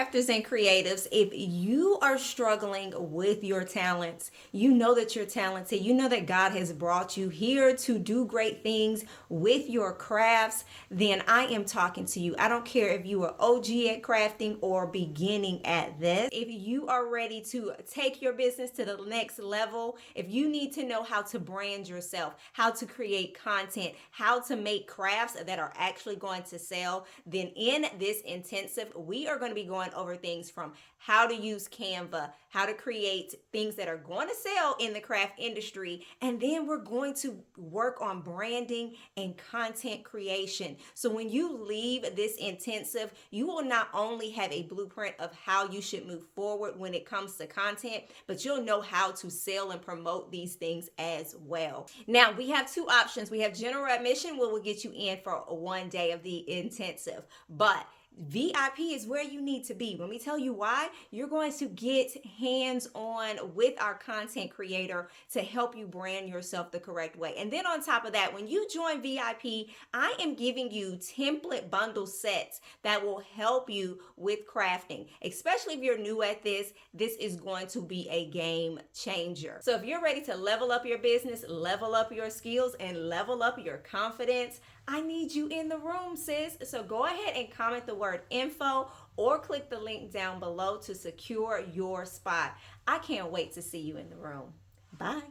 crafters and creatives, if you are struggling with your talents, you know that you're talented, you know that God has brought you here to do great things with your crafts, then I am talking to you. I don't care if you are OG at crafting or beginning at this. If you are ready to take your business to the next level, if you need to know how to brand yourself, how to create content, how to make crafts that are actually going to sell, then in this intensive, we are going to be going over things from how to use Canva, how to create things that are going to sell in the craft industry, and then we're going to work on branding and content creation. So when you leave this intensive, you will not only have a blueprint of how you should move forward when it comes to content, but you'll know how to sell and promote these things as well. Now, we have two options. We have general admission, where we'll get you in for 1 day of the intensive, but VIP is where you need to be. When we tell you why, you're going to get hands-on with our content creator to help you brand yourself the correct way. And then on top of that, when you join VIP, I am giving you template bundle sets that will help you with crafting. Especially if you're new at this is going to be a game changer. So if you're ready to level up your business, level up your skills, and level up your confidence, I need you in the room, sis. So go ahead and comment the word info or click the link down below to secure your spot. I can't wait to see you in the room. Bye.